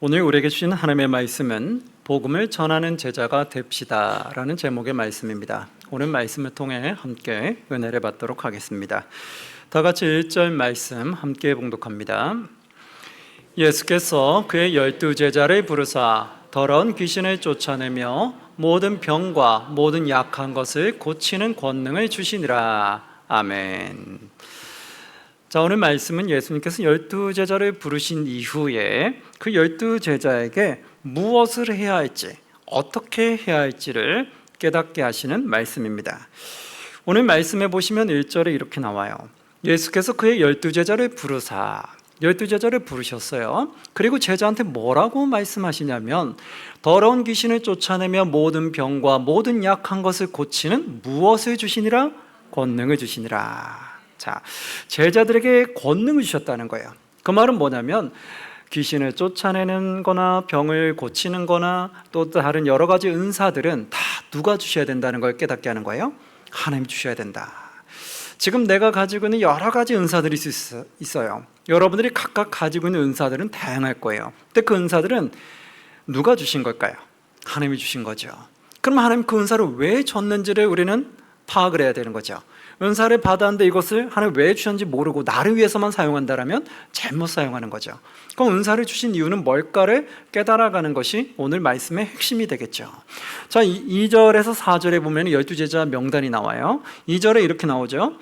오늘 우리에게 주신 하나님의 말씀은 복음을 전하는 제자가 됩시다 라는 제목의 말씀입니다. 오늘 말씀을 통해 함께 은혜를 받도록 하겠습니다. 다 같이 1절 말씀 함께 봉독합니다. 예수께서 그의 12제자를 부르사 더러운 귀신을 쫓아내며 모든 병과 모든 약한 것을 고치는 권능을 주시니라. 아멘. 자, 오늘 말씀은 예수님께서 12제자를 부르신 이후에 그 12제자에게 무엇을 해야 할지, 어떻게 해야 할지를 깨닫게 하시는 말씀입니다. 오늘 말씀에 보시면 1절에 이렇게 나와요. 예수께서 그의 12제자를 부르사, 12제자를 부르셨어요. 그리고 제자한테 뭐라고 말씀하시냐면 더러운 귀신을 쫓아내며 모든 병과 모든 약한 것을 고치는 무엇을 주시니라? 권능을 주시니라. 자, 제자들에게 권능을 주셨다는 거예요. 그 말은 뭐냐면 귀신을 쫓아내는 거나 병을 고치는 거나 또 다른 여러 가지 은사들은 다 누가 주셔야 된다는 걸 깨닫게 하는 거예요? 하나님 주셔야 된다. 지금 내가 가지고 있는 여러 가지 은사들이 있어요. 여러분들이 각각 가지고 있는 은사들은 다양할 거예요. 근데 그 은사들은 누가 주신 걸까요? 하나님이 주신 거죠. 그럼 하나님 그 은사를 왜 줬는지를 우리는 파악을 해야 되는 거죠. 은사를 받았는데 이것을 하나님 왜 주셨는지 모르고 나를 위해서만 사용한다면 잘못 사용하는 거죠. 그럼 은사를 주신 이유는 뭘까를 깨달아가는 것이 오늘 말씀의 핵심이 되겠죠. 자, 2절에서 4절에 보면 12제자 명단이 나와요. 2절에 이렇게 나오죠.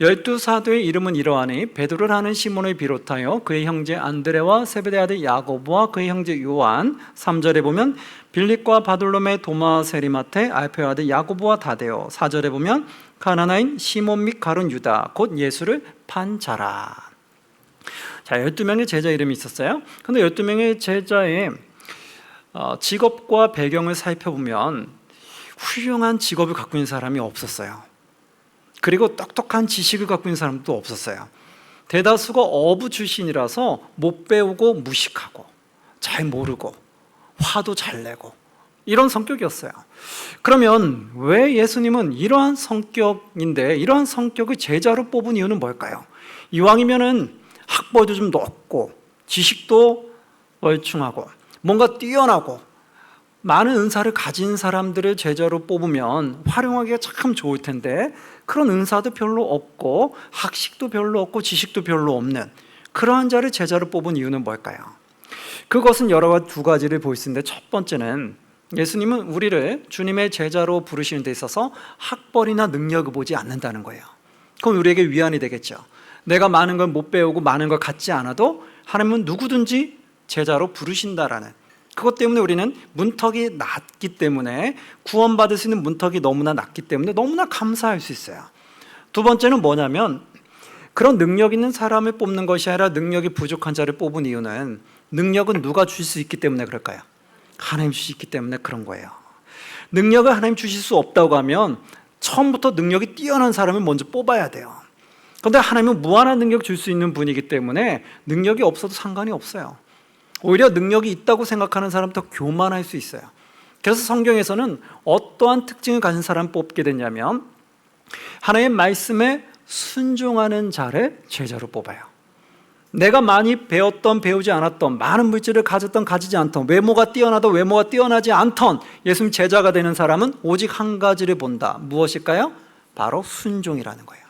12사도의 이름은 이러하니 베드로를 하는 시몬을 비롯하여 그의 형제 안드레와 세베대 아들 야고보와 그의 형제 요한. 3절에 보면 빌립과 바돌로메, 도마, 세리마테, 알페의 아들 야고보와 다데오. 4절에 보면 가나나인 시몬 및 가룟 유다, 곧 예수를 판 자라. 자, 12명의 제자 이름이 있었어요. 근데 12명의 제자의 직업과 배경을 살펴보면 훌륭한 직업을 갖고 있는 사람이 없었어요. 그리고 똑똑한 지식을 갖고 있는 사람도 없었어요. 대다수가 어부 출신이라서 못 배우고 무식하고 잘 모르고 화도 잘 내고 이런 성격이었어요. 그러면 왜 예수님은 이러한 성격인데 이러한 성격을 제자로 뽑은 이유는 뭘까요? 이왕이면은 학벌도 좀 높고 지식도 월충하고 뭔가 뛰어나고 많은 은사를 가진 사람들을 제자로 뽑으면 활용하기가 참 좋을 텐데 그런 은사도 별로 없고 학식도 별로 없고 지식도 별로 없는 그러한 자를 제자로 뽑은 이유는 뭘까요? 그것은 여러 가지 두 가지를 볼 수 있는데 첫 번째는 예수님은 우리를 주님의 제자로 부르시는 데 있어서 학벌이나 능력을 보지 않는다는 거예요. 그건 우리에게 위안이 되겠죠. 내가 많은 걸 못 배우고 많은 걸 갖지 않아도 하나님은 누구든지 제자로 부르신다라는 그것 때문에 우리는 문턱이 낮기 때문에 구원받을 수 있는 문턱이 너무나 낮기 때문에 너무나 감사할 수 있어요. 두 번째는 뭐냐면 그런 능력 있는 사람을 뽑는 것이 아니라 능력이 부족한 자를 뽑은 이유는 능력은 누가 주실 수 있기 때문에 그럴까요? 하나님 주실 수 있기 때문에 그런 거예요. 능력을 하나님 주실 수 없다고 하면 처음부터 능력이 뛰어난 사람을 먼저 뽑아야 돼요. 그런데 하나님은 무한한 능력 줄 수 있는 분이기 때문에 능력이 없어도 상관이 없어요. 오히려 능력이 있다고 생각하는 사람 더 교만할 수 있어요. 그래서 성경에서는 어떠한 특징을 가진 사람 뽑게 되냐면 하나님의 말씀에 순종하는 자를 제자로 뽑아요. 내가 많이 배웠던 배우지 않았던 많은 물질을 가졌던 가지지 않던 외모가 뛰어나던 외모가 뛰어나지 않던 예수님 제자가 되는 사람은 오직 한 가지를 본다. 무엇일까요? 바로 순종이라는 거예요.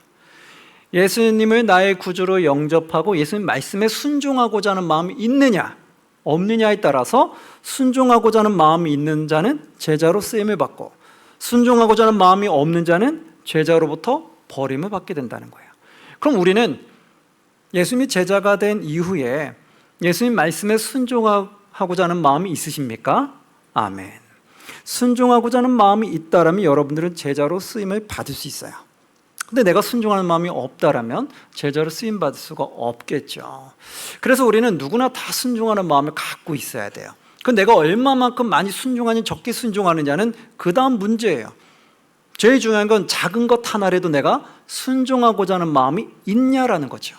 예수님을 나의 구주로 영접하고 예수님 말씀에 순종하고자 하는 마음이 있느냐 없느냐에 따라서 순종하고자 하는 마음이 있는 자는 제자로 쓰임을 받고 순종하고자 하는 마음이 없는 자는 제자로부터 버림을 받게 된다는 거예요. 그럼 우리는 예수님이 제자가 된 이후에 예수님 말씀에 순종하고자 하는 마음이 있으십니까? 아멘. 순종하고자 하는 마음이 있다라면 여러분들은 제자로 쓰임을 받을 수 있어요. 근데 내가 순종하는 마음이 없다라면 제자로 쓰임 받을 수가 없겠죠. 그래서 우리는 누구나 다 순종하는 마음을 갖고 있어야 돼요. 그 내가 얼마만큼 많이 순종하느냐 적게 순종하느냐는 그 다음 문제예요. 제일 중요한 건 작은 것 하나라도 내가 순종하고자 하는 마음이 있냐라는 거죠.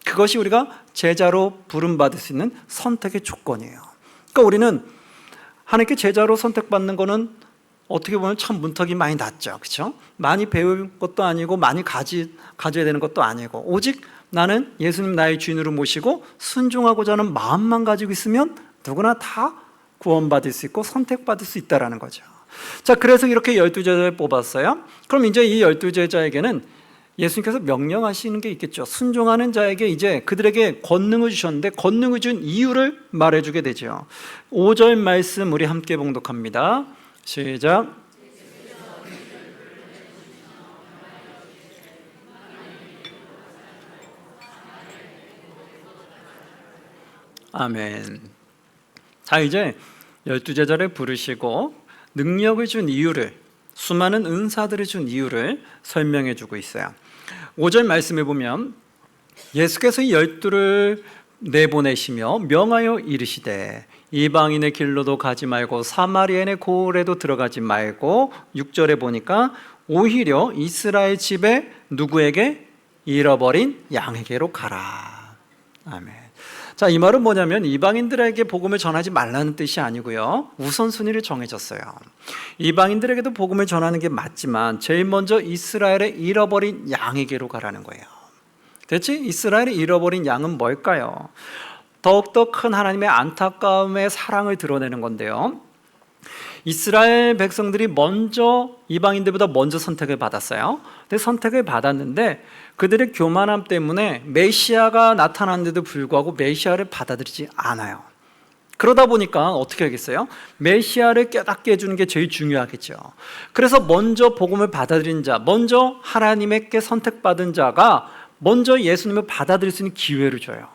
그것이 우리가 제자로 부름받을 수 있는 선택의 조건이에요. 그러니까 우리는 하나님께 제자로 선택받는 거는 어떻게 보면 참 문턱이 많이 낮죠. 그렇죠? 많이 배울 것도 아니고 많이 가져야 되는 것도 아니고 오직 나는 예수님 나의 주인으로 모시고 순종하고자 하는 마음만 가지고 있으면 누구나 다 구원받을 수 있고 선택받을 수 있다는 거죠. 자, 그래서 이렇게 12제자를 뽑았어요. 그럼 이제 이 12제자에게는 예수님께서 명령하시는 게 있겠죠. 순종하는 자에게 이제 그들에게 권능을 주셨는데 권능을 준 이유를 말해주게 되죠. 5절 말씀 우리 함께 봉독합니다. 시작. 아멘. 자, 이제 12제자를 부르시고 능력을 준 이유를, 수많은 은사들을 준 이유를 설명해 주고 있어요. 5절 말씀에 보면 예수께서 이 12를 내보내시며 명하여 이르시되 이방인의 길로도 가지 말고 사마리아인의 고을에도 들어가지 말고, 6절에 보니까 오히려 이스라엘 집에 누구에게? 잃어버린 양에게로 가라. 아멘. 자, 이 말은 뭐냐면 이방인들에게 복음을 전하지 말라는 뜻이 아니고요, 우선순위를 정해졌어요. 이방인들에게도 복음을 전하는 게 맞지만 제일 먼저 이스라엘의 잃어버린 양에게로 가라는 거예요. 대체 이스라엘의 잃어버린 양은 뭘까요? 더욱더 큰 하나님의 안타까움의 사랑을 드러내는 건데요, 이스라엘 백성들이 먼저 이방인들보다 먼저 선택을 받았어요. 근데 선택을 받았는데 그들의 교만함 때문에 메시아가 나타났는데도 불구하고 메시아를 받아들이지 않아요. 그러다 보니까 어떻게 하겠어요? 메시아를 깨닫게 해주는 게 제일 중요하겠죠. 그래서 먼저 복음을 받아들인 자, 먼저 하나님께 선택받은 자가 먼저 예수님을 받아들일 수 있는 기회를 줘요.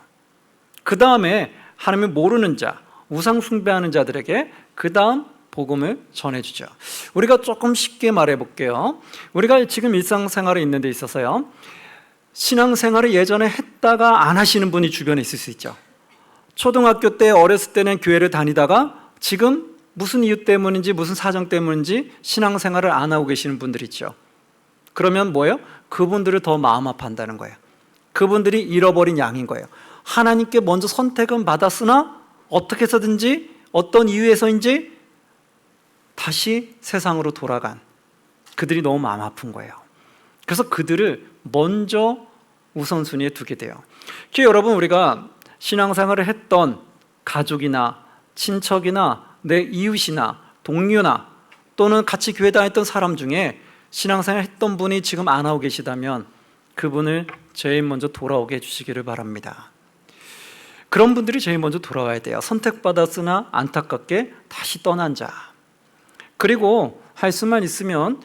그 다음에 하나님을 모르는 자, 우상 숭배하는 자들에게 그 다음 복음을 전해주죠. 우리가 조금 쉽게 말해볼게요. 우리가 지금 일상생활에 있는 데 있어서요, 신앙생활을 예전에 했다가 안 하시는 분이 주변에 있을 수 있죠. 초등학교 때 어렸을 때는 교회를 다니다가 지금 무슨 이유 때문인지 무슨 사정 때문인지 신앙생활을 안 하고 계시는 분들이 있죠. 그러면 뭐예요? 그분들을 더 마음 아파한다는 거예요. 그분들이 잃어버린 양인 거예요. 하나님께 먼저 선택은 받았으나 어떻게 해서든지 어떤 이유에서인지 다시 세상으로 돌아간 그들이 너무 마음 아픈 거예요. 그래서 그들을 먼저 우선순위에 두게 돼요. 여러분, 우리가 신앙생활을 했던 가족이나 친척이나 내 이웃이나 동료나 또는 같이 교회 다녔던 사람 중에 신앙생활 했던 분이 지금 안 하고 계시다면 그분을 제일 먼저 돌아오게 해주시기를 바랍니다. 그런 분들이 제일 먼저 돌아와야 돼요. 선택받았으나 안타깝게 다시 떠난 자. 그리고 할 수만 있으면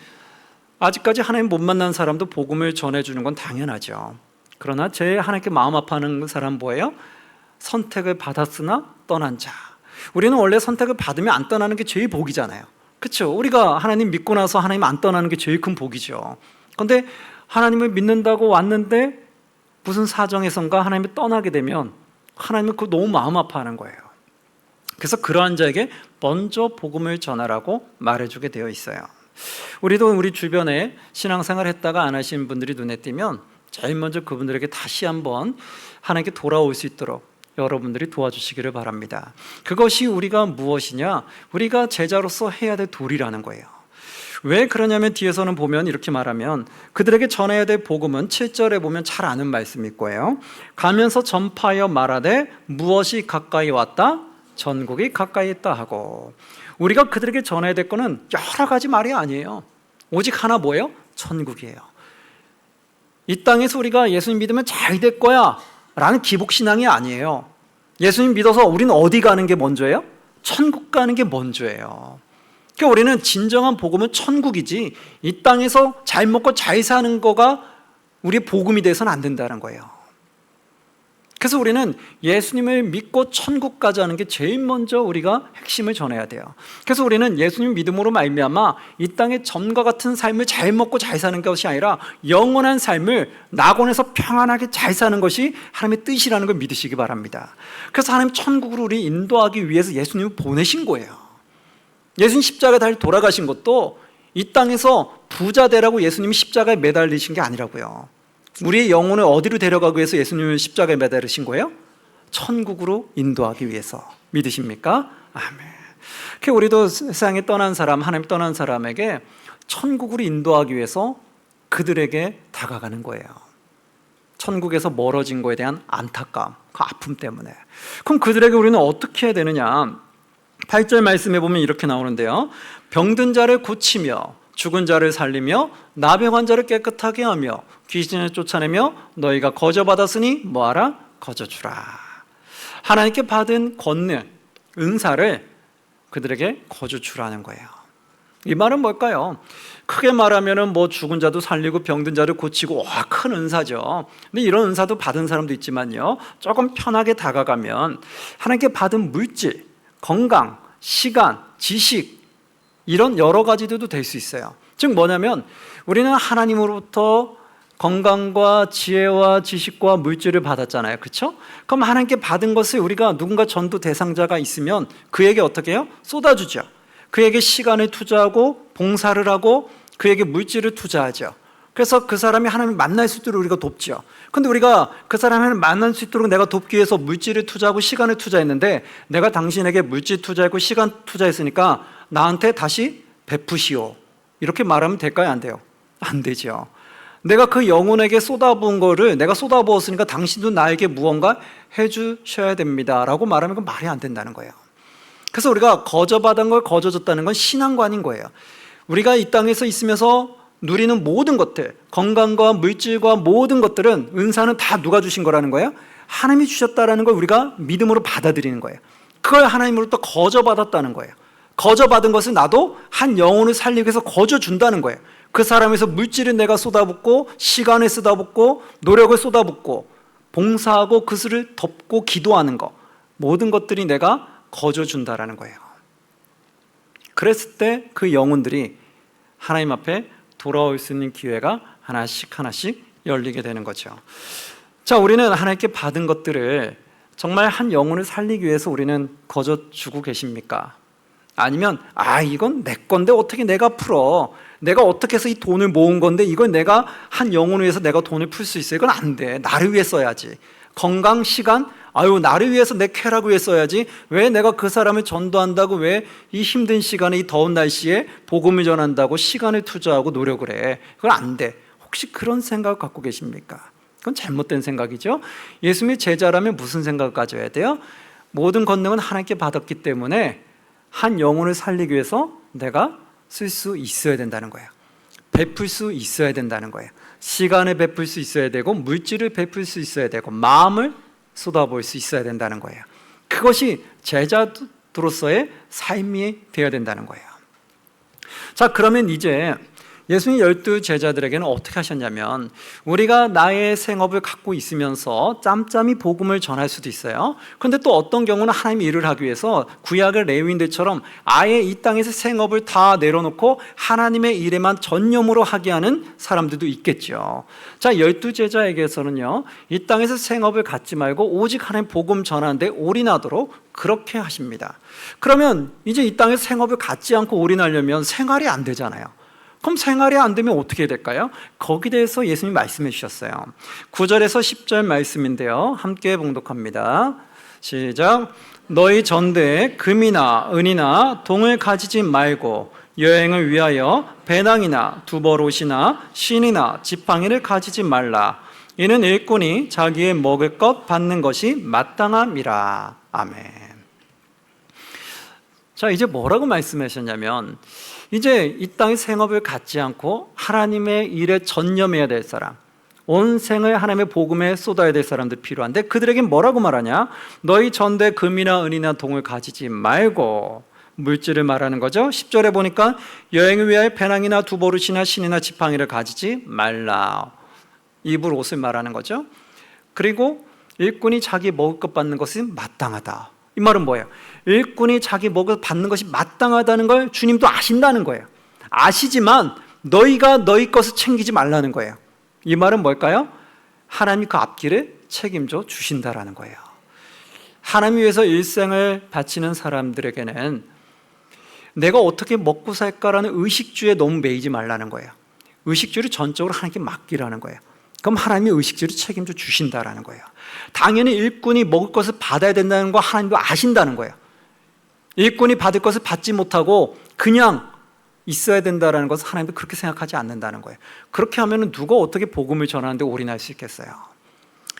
아직까지 하나님 못 만난 사람도 복음을 전해주는 건 당연하죠. 그러나 제일 하나님께 마음 아파하는 사람 뭐예요? 선택을 받았으나 떠난 자. 우리는 원래 선택을 받으면 안 떠나는 게 제일 복이잖아요. 그렇죠? 우리가 하나님 믿고 나서 하나님 안 떠나는 게 제일 큰 복이죠. 그런데 하나님을 믿는다고 왔는데 무슨 사정에선가 하나님을 떠나게 되면 하나님은 그거 너무 마음 아파하는 거예요. 그래서 그러한 자에게 먼저 복음을 전하라고 말해주게 되어 있어요. 우리도 우리 주변에 신앙생활 했다가 안 하신 분들이 눈에 띄면 제일 먼저 그분들에게 다시 한번 하나님께 돌아올 수 있도록 여러분들이 도와주시기를 바랍니다. 그것이 우리가 무엇이냐? 우리가 제자로서 해야 될 도리라는 거예요. 왜 그러냐면 뒤에서는 보면 이렇게 말하면 그들에게 전해야 될 복음은 7절에 보면 잘 아는 말씀일 거예요. 가면서 전파하여 말하되 무엇이 가까이 왔다? 전국이 가까이 있다 하고. 우리가 그들에게 전해야 될 거는 여러 가지 말이 아니에요. 오직 하나 뭐예요? 천국이에요. 이 땅에서 우리가 예수님 믿으면 잘 될 거야 라는 기복신앙이 아니에요. 예수님 믿어서 우리는 어디 가는 게 먼저예요? 천국 가는 게 먼저예요. 그러니까 우리는 진정한 복음은 천국이지 이 땅에서 잘 먹고 잘 사는 거가 우리의 복음이 돼서는 안 된다는 거예요. 그래서 우리는 예수님을 믿고 천국 가자는 게 제일 먼저 우리가 핵심을 전해야 돼요. 그래서 우리는 예수님 믿음으로 말미암아 이 땅의 전과 같은 삶을 잘 먹고 잘 사는 것이 아니라 영원한 삶을 낙원에서 평안하게 잘 사는 것이 하나님의 뜻이라는 걸 믿으시기 바랍니다. 그래서 하나님 천국으로 우리 인도하기 위해서 예수님을 보내신 거예요. 예수님 십자가에 달려 돌아가신 것도 이 땅에서 부자 되라고 예수님이 십자가에 매달리신 게 아니라고요. 우리의 영혼을 어디로 데려가기 위해서 예수님을 십자가에 매달으신 거예요? 천국으로 인도하기 위해서. 믿으십니까? 아멘. 그러니까 우리도 세상에 떠난 사람, 하나님 떠난 사람에게 천국으로 인도하기 위해서 그들에게 다가가는 거예요. 천국에서 멀어진 거에 대한 안타까움, 그 아픔 때문에. 그럼 그들에게 우리는 어떻게 해야 되느냐? 8절 말씀에 보면 이렇게 나오는데요. 병든 자를 고치며 죽은 자를 살리며 나병한 자를 깨끗하게 하며 귀신을 쫓아내며 너희가 거저받았으니 뭐하라? 거저주라. 하나님께 받은 권능, 은사를 그들에게 거저주라는 거예요. 이 말은 뭘까요? 크게 말하면 뭐 죽은 자도 살리고 병든 자를 고치고, 와, 큰 은사죠. 근데 이런 은사도 받은 사람도 있지만요, 조금 편하게 다가가면 하나님께 받은 물질, 건강, 시간, 지식, 이런 여러 가지들도 될 수 있어요. 즉 뭐냐면 우리는 하나님으로부터 건강과 지혜와 지식과 물질을 받았잖아요. 그렇죠? 그럼 하나님께 받은 것을 우리가 누군가 전도 대상자가 있으면 그에게 어떻게 해요? 쏟아주죠. 그에게 시간을 투자하고 봉사를 하고 그에게 물질을 투자하죠. 그래서 그 사람이 하나님을 만날 수 있도록 우리가 돕죠. 근데 우리가 그 사람을 만날 수 있도록 내가 돕기 위해서 물질을 투자하고 시간을 투자했는데, 내가 당신에게 물질 투자했고 시간 투자했으니까 나한테 다시 베푸시오, 이렇게 말하면 될까요? 안 돼요? 안 되죠. 내가 그 영혼에게 쏟아부은 거를 내가 쏟아부었으니까 당신도 나에게 무언가 해주셔야 됩니다 라고 말하면 그건 말이 안 된다는 거예요. 그래서 우리가 거저받은 걸 거저줬다는 건 신앙관인 거예요. 우리가 이 땅에서 있으면서 누리는 모든 것들, 건강과 물질과 모든 것들은, 은사는 다 누가 주신 거라는 거예요? 하나님이 주셨다는 걸 우리가 믿음으로 받아들이는 거예요. 그걸 하나님으로부터 거저받았다는 거예요. 거저받은 것을 나도 한 영혼을 살리기 위해서 거저준다는 거예요. 그 사람에서 물질을 내가 쏟아붓고 시간을 쏟아붓고 노력을 쏟아붓고 봉사하고 그것을 덮고 기도하는 것, 모든 것들이 내가 거저준다라는 거예요. 그랬을 때 그 영혼들이 하나님 앞에 돌아올 수 있는 기회가 하나씩 하나씩 열리게 되는 거죠. 자, 우리는 하나님께 받은 것들을 정말 한 영혼을 살리기 위해서 우리는 거저주고 계십니까? 아니면 이건 내 건데 어떻게 내가 풀어, 내가 어떻게 해서 이 돈을 모은 건데 이걸 내가 한 영혼을 위해서 내가 돈을 풀 수 있어, 이건 안 돼, 나를 위해 써야지. 건강, 시간, 나를 위해서, 내 쾌락을 위해 써야지. 왜 내가 그 사람을 전도한다고 왜 이 힘든 시간에, 이 더운 날씨에 복음을 전한다고 시간을 투자하고 노력을 해? 그건 안 돼. 혹시 그런 생각을 갖고 계십니까? 그건 잘못된 생각이죠. 예수님의 제자라면 무슨 생각을 가져야 돼요? 모든 권능은 하나님께 받았기 때문에 한 영혼을 살리기 위해서 내가 쓸 수 있어야 된다는 거예요. 베풀 수 있어야 된다는 거예요. 시간을 베풀 수 있어야 되고 물질을 베풀 수 있어야 되고 마음을 쏟아부을 수 있어야 된다는 거예요. 그것이 제자로서의 삶이 되어야 된다는 거예요. 자, 그러면 이제 예수님 12 제자들에게는 어떻게 하셨냐면, 우리가 나의 생업을 갖고 있으면서 짬짬이 복음을 전할 수도 있어요. 그런데 또 어떤 경우는 하나님의 일을 하기 위해서 구약의 레위인들처럼 아예 이 땅에서 생업을 다 내려놓고 하나님의 일에만 전념으로 하게 하는 사람들도 있겠죠. 자, 12 제자에게서는요, 이 땅에서 생업을 갖지 말고 오직 하나님 복음 전하는데 올인하도록 그렇게 하십니다. 그러면 이제 이 땅에서 생업을 갖지 않고 올인하려면 생활이 안 되잖아요. 그럼 생활이 안 되면 어떻게 될까요? 거기에 대해서 예수님이 말씀해 주셨어요. 9절에서 10절 말씀인데요, 함께 봉독합니다. 시작. 너희 전대에 금이나 은이나 동을 가지지 말고 여행을 위하여 배낭이나 두벌옷이나 신이나 지팡이를 가지지 말라. 이는 일꾼이 자기의 먹을 것 받는 것이 마땅함이라. 아멘. 자, 이제 뭐라고 말씀하셨냐면, 이제 이 땅의 생업을 갖지 않고 하나님의 일에 전념해야 될 사람, 온 생을 하나님의 복음에 쏟아야 될 사람들 필요한데, 그들에게 뭐라고 말하냐? 너희 전대 금이나 은이나 동을 가지지 말고, 물질을 말하는 거죠. 10절에 보니까 여행을 위하여 배낭이나 두보릇이나 신이나 지팡이를 가지지 말라. 입을 옷을 말하는 거죠. 그리고 일꾼이 자기 먹을 것 받는 것은 마땅하다. 이 말은 뭐예요? 일꾼이 자기 먹을 것 받는 것이 마땅하다는 걸 주님도 아신다는 거예요. 아시지만 너희가 너희 것을 챙기지 말라는 거예요. 이 말은 뭘까요? 하나님이 그 앞길을 책임져 주신다라는 거예요. 하나님 위해서 일생을 바치는 사람들에게는 내가 어떻게 먹고 살까라는 의식주에 너무 매이지 말라는 거예요. 의식주를 전적으로 하나님께 맡기라는 거예요. 그럼 하나님이 의식주를 책임져 주신다라는 거예요. 당연히 일꾼이 먹을 것을 받아야 된다는 거 하나님도 아신다는 거예요. 일꾼이 받을 것을 받지 못하고 그냥 있어야 된다는 것을 하나님도 그렇게 생각하지 않는다는 거예요. 그렇게 하면 누가 어떻게 복음을 전하는데 올인할 수 있겠어요?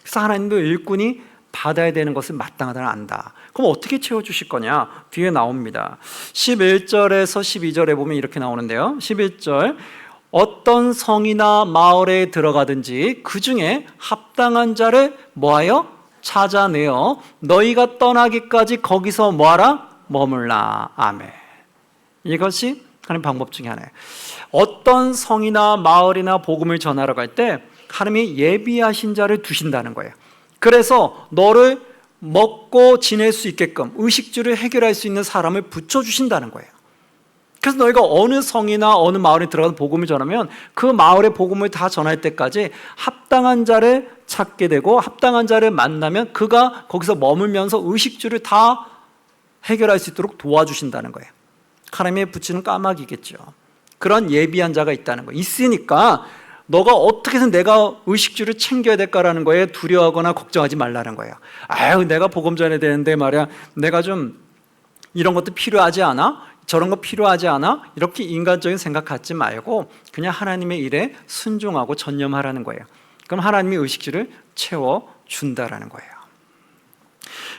그래서 하나님도 일꾼이 받아야 되는 것을 마땅하다는 안다. 그럼 어떻게 채워주실 거냐? 뒤에 나옵니다. 11절에서 12절에 보면 이렇게 나오는데요. 11절, 어떤 성이나 마을에 들어가든지 그 중에 합당한 자를 뭐하여? 찾아내어 너희가 떠나기까지 거기서 뭐하라? 머물라. 아멘. 이것이 하나님 방법 중에 하나예요. 어떤 성이나 마을이나 복음을 전하러 갈 때 하나님이 예비하신 자를 두신다는 거예요. 그래서 너를 먹고 지낼 수 있게끔 의식주를 해결할 수 있는 사람을 붙여주신다는 거예요. 그래서 너희가 어느 성이나 어느 마을에 들어가서 복음을 전하면 그 마을의 복음을 다 전할 때까지 합당한 자를 찾게 되고 합당한 자를 만나면 그가 거기서 머물면서 의식주를 다 해결할 수 있도록 도와주신다는 거예요. 하나님의 붙이는 까마귀겠죠. 그런 예비한 자가 있다는 거예요. 있으니까 너가 어떻게 해서 내가 의식주를 챙겨야 될까라는 거에 두려워하거나 걱정하지 말라는 거예요. 아유, 내가 복음 전해야 되는데 말이야, 내가 좀 이런 것도 필요하지 않아? 저런 거 필요하지 않아? 이렇게 인간적인 생각 갖지 말고 그냥 하나님의 일에 순종하고 전념하라는 거예요. 그럼 하나님이 의식주를 채워준다라는 거예요.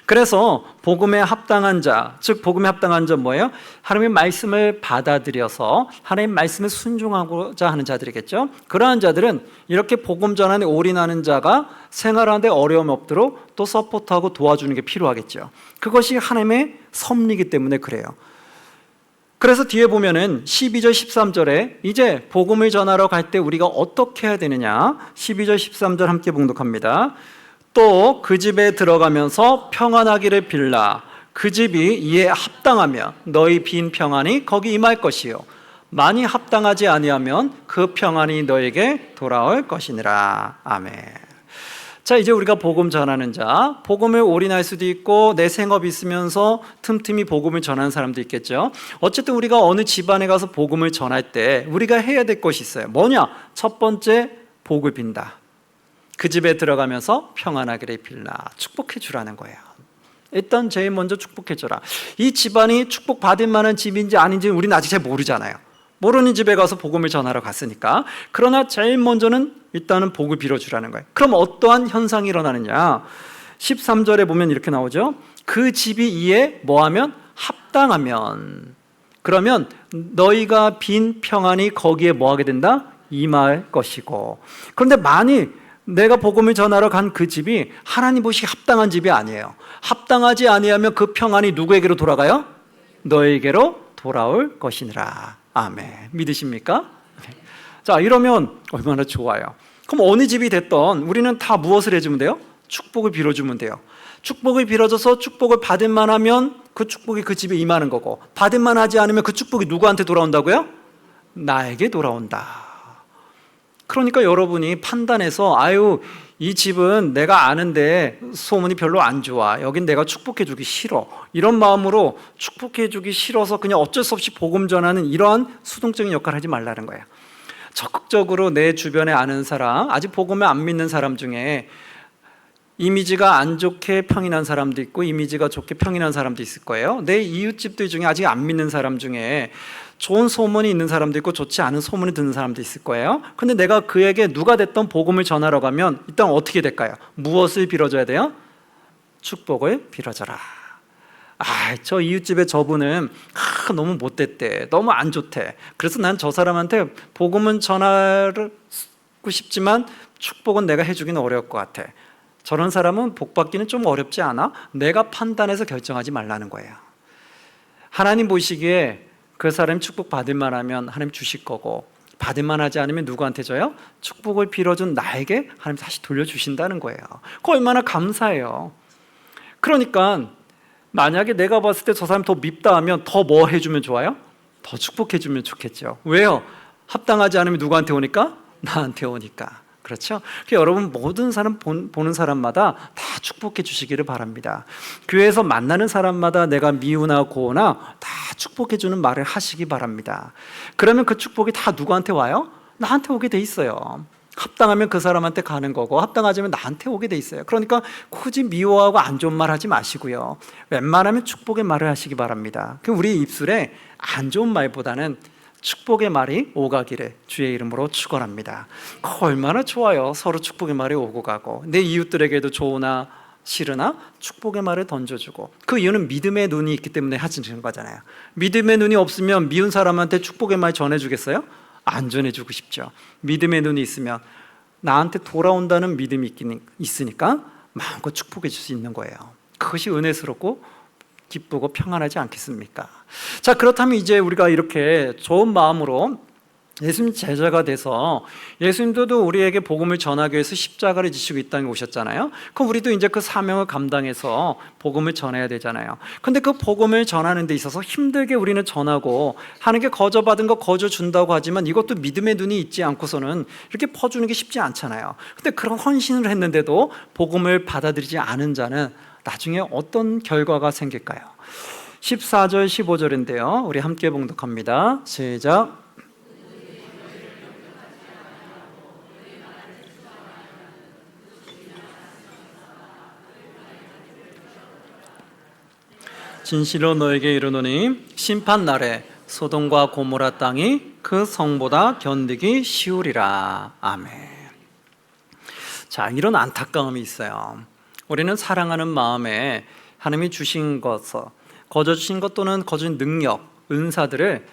그래서 복음에 합당한 자, 즉 복음에 합당한 자 뭐예요? 하나님의 말씀을 받아들여서 하나님의 말씀에 순종하고자 하는 자들이겠죠. 그러한 자들은 이렇게 복음 전환에 올인하는 자가 생활하는데 어려움 없도록 또 서포트하고 도와주는 게 필요하겠죠. 그것이 하나님의 섭리이기 때문에 그래요. 그래서 뒤에 보면은 12절 13절에 이제 복음을 전하러 갈 때 우리가 어떻게 해야 되느냐, 12절 13절 함께 봉독합니다. 또 그 집에 들어가면서 평안하기를 빌라. 그 집이 이에 합당하면 너희 빈 평안이 거기 임할 것이요 만이 합당하지 아니하면 그 평안이 너에게 돌아올 것이니라. 아멘. 자, 이제 우리가 복음 전하는 자, 복음을 올인할 수도 있고 내 생업이 있으면서 틈틈이 복음을 전하는 사람도 있겠죠. 어쨌든 우리가 어느 집안에 가서 복음을 전할 때 우리가 해야 될 것이 있어요. 뭐냐? 첫 번째, 복을 빈다. 그 집에 들어가면서 평안하기를 빌라. 축복해 주라는 거예요. 일단 제일 먼저 축복해 줘라. 이 집안이 축복받을 만한 집인지 아닌지 우리는 아직 잘 모르잖아요. 모르는 집에 가서 복음을 전하러 갔으니까. 그러나 제일 먼저는 일단은 복을 빌어주라는 거예요. 그럼 어떠한 현상이 일어나느냐? 13절에 보면 이렇게 나오죠. 그 집이 이에 뭐하면? 합당하면. 그러면 너희가 빈 평안이 거기에 뭐하게 된다? 임할 것이고. 그런데 만일 내가 복음을 전하러 간 그 집이 하나님 보시기에 합당한 집이 아니에요. 합당하지 아니하면 그 평안이 누구에게로 돌아가요? 너에게로 돌아올 것이니라. 아멘. 믿으십니까? 자, 이러면 얼마나 좋아요. 그럼 어느 집이 됐던 우리는 다 무엇을 해주면 돼요? 축복을 빌어주면 돼요. 축복을 빌어줘서 축복을 받을 만하면 그 축복이 그 집에 임하는 거고, 받을 만하지 않으면 그 축복이 누구한테 돌아온다고요? 나에게 돌아온다. 그러니까 여러분이 판단해서 아유, 이 집은 내가 아는데 소문이 별로 안 좋아, 여긴 내가 축복해 주기 싫어, 이런 마음으로 축복해 주기 싫어서 그냥 어쩔 수 없이 복음 전하는 이러한 수동적인 역할을 하지 말라는 거예요. 적극적으로 내 주변에 아는 사람, 아직 복음을 안 믿는 사람 중에 이미지가 안 좋게 평인한 사람도 있고 이미지가 좋게 평인한 사람도 있을 거예요. 내 이웃집들 중에 아직 안 믿는 사람 중에 좋은 소문이 있는 사람도 있고 좋지 않은 소문이 드는 사람도 있을 거예요. 근데 내가 그에게 누가 됐던 복음을 전하러 가면 일단 어떻게 될까요? 무엇을 빌어줘야 돼요? 축복을 빌어줘라. 저 이웃집에 저분은 너무 못됐대, 너무 안 좋대, 그래서 난 저 사람한테 복음은 전하고 싶지만 축복은 내가 해주기는 어려울 것 같아. 저런 사람은 복 받기는 좀 어렵지 않아? 내가 판단해서 결정하지 말라는 거예요. 하나님 보시기에 그 사람이 축복 받을 만하면 하나님 주실 거고, 받을 만하지 않으면 누구한테 줘요? 축복을 빌어준 나에게 하나님 다시 돌려주신다는 거예요. 그거 얼마나 감사해요. 그러니까 만약에 내가 봤을 때 저 사람 더 밉다 하면 더 뭐 해주면 좋아요? 더 축복해주면 좋겠죠. 왜요? 합당하지 않으면 누구한테 오니까? 나한테 오니까. 그렇죠? 여러분, 모든 사람 보는 사람마다 다 축복해 주시기를 바랍니다. 교회에서 만나는 사람마다 내가 미우나 고우나 다 축복해 주는 말을 하시기 바랍니다. 그러면 그 축복이 다 누구한테 와요? 나한테 오게 돼 있어요. 합당하면 그 사람한테 가는 거고, 합당하지 않으면 나한테 오게 돼 있어요. 그러니까 굳이 미워하고 안 좋은 말 하지 마시고요, 웬만하면 축복의 말을 하시기 바랍니다. 우리 입술에 안 좋은 말보다는 축복의 말이 오가기를 주의 이름으로 축원합니다. 얼마나 좋아요. 서로 축복의 말이 오고 가고 내 이웃들에게도 좋으나 싫으나 축복의 말을 던져주고, 그 이유는 믿음의 눈이 있기 때문에 하시는 거잖아요. 믿음의 눈이 없으면 미운 사람한테 축복의 말 전해주겠어요? 안 전해주고 싶죠. 믿음의 눈이 있으면 나한테 돌아온다는 믿음이 있으니까 마음껏 축복해 줄 수 있는 거예요. 그것이 은혜스럽고 기쁘고 평안하지 않겠습니까? 자, 그렇다면 이제 우리가 이렇게 좋은 마음으로 예수님 제자가 돼서, 예수님도 우리에게 복음을 전하기 위해서 십자가를 지시고 이 땅에 오셨잖아요. 그럼 우리도 이제 그 사명을 감당해서 복음을 전해야 되잖아요. 근데 그 복음을 전하는 데 있어서 힘들게 우리는 전하고, 하나님께 거저 받은 거 거저 준다고 하지만 이것도 믿음의 눈이 있지 않고서는 이렇게 퍼주는 게 쉽지 않잖아요. 근데 그런 헌신을 했는데도 복음을 받아들이지 않은 자는 나중에 어떤 결과가 생길까요? 14절 15절인데요 우리 함께 봉독합니다. 시작. 진실로 너에게 이르노니 심판 날에 소돔과 고모라 땅이 그 성보다 견디기 쉬우리라. 아멘. 자, 이런 안타까움이 있어요. 우리는 사랑하는 마음에 하나님이 주신 것, 거저 주신 것 또는 거저 능력, 은사들을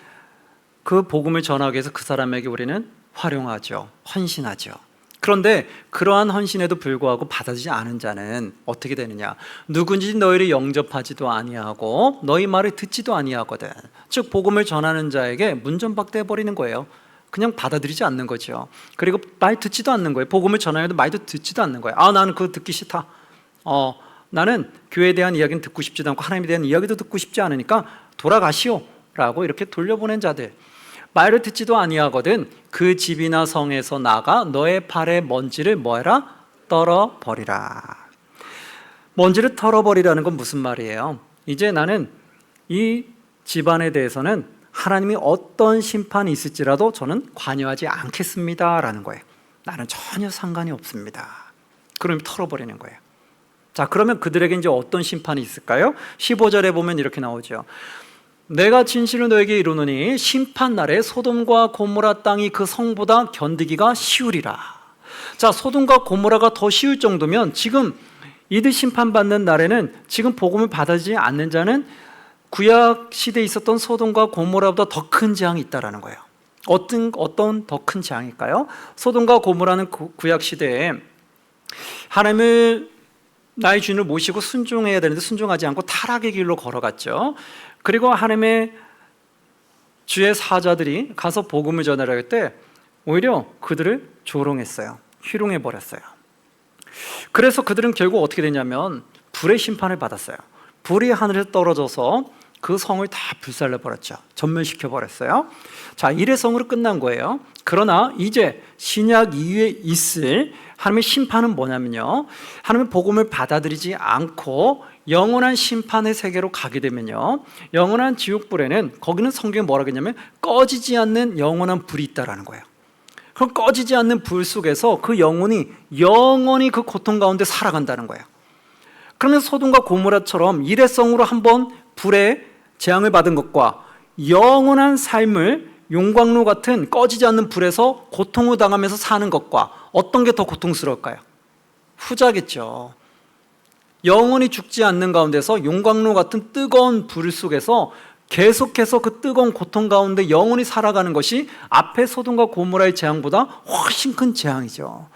그 복음을 전하기 위해서 그 사람에게 우리는 활용하죠. 헌신하죠. 그런데 그러한 헌신에도 불구하고 받아들이지 않은 자는 어떻게 되느냐? 누군지 너희를 영접하지도 아니하고 너희 말을 듣지도 아니하거든. 즉 복음을 전하는 자에게 문전박대해 버리는 거예요. 그냥 받아들이지 않는 거죠. 그리고 말 듣지도 않는 거예요. 복음을 전하여도 말도 듣지도 않는 거예요. 나는 그거 듣기 싫다. 나는 교회에 대한 이야기는 듣고 싶지도 않고 하나님에 대한 이야기도 듣고 싶지 않으니까 돌아가시오 라고 이렇게 돌려보낸 자들, 말을 듣지도 아니하거든 그 집이나 성에서 나가 너의 발의 먼지를 뭐해라? 떨어버리라. 먼지를 털어버리라는 건 무슨 말이에요? 이제 나는 이 집안에 대해서는 하나님이 어떤 심판이 있을지라도 저는 관여하지 않겠습니다 라는 거예요. 나는 전혀 상관이 없습니다. 그럼 털어버리는 거예요. 자, 그러면 그들에게 이제 어떤 심판이 있을까요? 15절에 보면 이렇게 나오죠. 내가 진실로 너에게 이르노니 심판 날에 소돔과 고모라 땅이 그 성보다 견디기가 쉬우리라. 자, 소돔과 고모라가 더 쉬울 정도면 지금 이들 심판받는 날에는 지금 복음을 받아들이지 않는 자는 구약 시대에 있었던 소돔과 고모라보다 더 큰 재앙이 있다라는 거예요. 어떤 더 큰 재앙일까요? 소돔과 고모라는 구약 시대에 하나님을 나의 주인을 모시고 순종해야 되는데 순종하지 않고 타락의 길로 걸어갔죠. 그리고 하나님의 주의 사자들이 가서 복음을 전하려 할 때 오히려 그들을 조롱했어요. 희롱해버렸어요. 그래서 그들은 결국 어떻게 되냐면 불의 심판을 받았어요. 불이 하늘에서 떨어져서 그 성을 다 불살려버렸죠. 전멸시켜버렸어요. 자, 이래 성으로 끝난 거예요. 그러나 이제 신약 이후에 있을 하나님의 심판은 뭐냐면요, 하나님의 복음을 받아들이지 않고 영원한 심판의 세계로 가게 되면요, 영원한 지옥불에는, 거기는 성경에 뭐라고 했냐면 꺼지지 않는 영원한 불이 있다라는 거예요. 그럼 꺼지지 않는 불 속에서 그 영혼이 영원히 그 고통 가운데 살아간다는 거예요. 그러면 소돔과 고모라처럼 일회성으로 한번 불의 재앙을 받은 것과 영원한 삶을 용광로 같은 꺼지지 않는 불에서 고통을 당하면서 사는 것과 어떤 게 더 고통스러울까요? 후자겠죠. 영원히 죽지 않는 가운데서 용광로 같은 뜨거운 불 속에서 계속해서 그 뜨거운 고통 가운데 영원히 살아가는 것이 앞에 소돔과 고모라의 재앙보다 훨씬 큰 재앙이죠.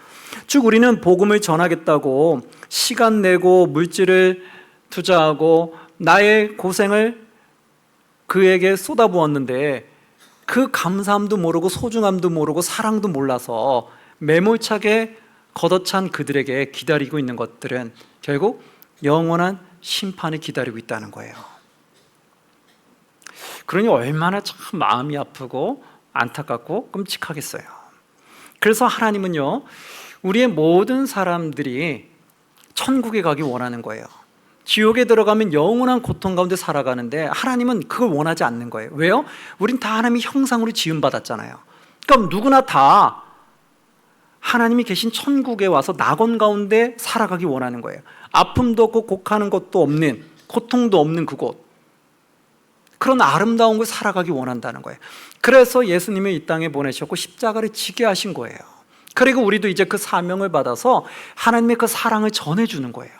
즉 우리는 복음을 전하겠다고 시간 내고 물질을 투자하고 나의 고생을 그에게 쏟아부었는데 그 감사함도 모르고 소중함도 모르고 사랑도 몰라서 매몰차게 걷어찬 그들에게 기다리고 있는 것들은 결국 영원한 심판이 기다리고 있다는 거예요. 그러니 얼마나 참 마음이 아프고 안타깝고 끔찍하겠어요. 그래서 하나님은요, 우리의 모든 사람들이 천국에 가기 원하는 거예요. 지옥에 들어가면 영원한 고통 가운데 살아가는데 하나님은 그걸 원하지 않는 거예요. 왜요? 우린 다 하나님의 형상으로 지음받았잖아요. 그럼 누구나 다 하나님이 계신 천국에 와서 낙원 가운데 살아가기 원하는 거예요. 아픔도 없고 곡하는 것도 없는, 고통도 없는 그곳. 그런 아름다운 걸 살아가기 원한다는 거예요. 그래서 예수님이 이 땅에 보내셨고 십자가를 지게 하신 거예요. 그리고 우리도 이제 그 사명을 받아서 하나님의 그 사랑을 전해주는 거예요.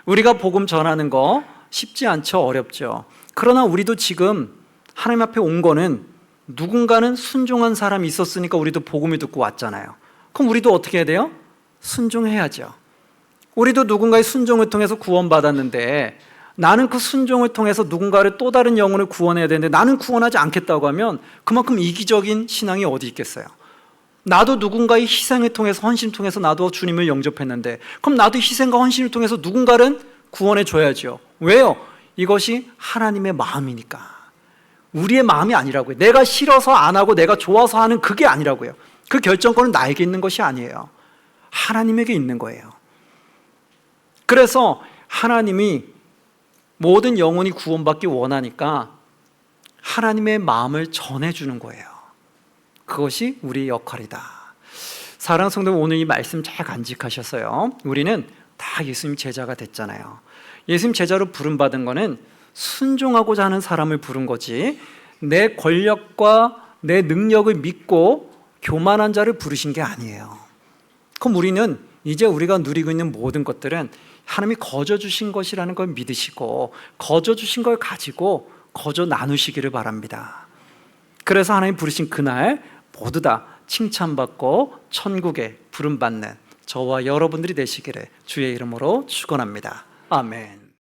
우리가 복음 전하는 거 쉽지 않죠. 어렵죠. 그러나 우리도 지금 하나님 앞에 온 거는 누군가는 순종한 사람이 있었으니까 우리도 복음을 듣고 왔잖아요. 그럼 우리도 어떻게 해야 돼요? 순종해야죠. 우리도 누군가의 순종을 통해서 구원받았는데 나는 그 순종을 통해서 누군가를 또 다른 영혼을 구원해야 되는데 나는 구원하지 않겠다고 하면 그만큼 이기적인 신앙이 어디 있겠어요? 나도 누군가의 희생을 통해서 헌신을 통해서 나도 주님을 영접했는데 그럼 나도 희생과 헌신을 통해서 누군가를 구원해 줘야죠. 왜요? 이것이 하나님의 마음이니까. 우리의 마음이 아니라고요. 내가 싫어서 안 하고 내가 좋아서 하는 그게 아니라고요. 그 결정권은 나에게 있는 것이 아니에요. 하나님에게 있는 거예요. 그래서 하나님이 모든 영혼이 구원받기 원하니까 하나님의 마음을 전해주는 거예요. 그것이 우리의 역할이다. 사랑하는 성도, 오늘 이 말씀 잘 간직하셨어요. 우리는 다 예수님 제자가 됐잖아요. 예수님 제자로 부름받은 거는 순종하고자 하는 사람을 부른 거지 내 권력과 내 능력을 믿고 교만한 자를 부르신 게 아니에요. 그럼 우리는 이제 우리가 누리고 있는 모든 것들은 하나님이 거저 주신 것이라는 걸 믿으시고 거저 주신 걸 가지고 거저 나누시기를 바랍니다. 그래서 하나님 부르신 그날 모두 다 칭찬받고 천국에 부름받는 저와 여러분들이 되시기를 주의 이름으로 축원합니다. 아멘.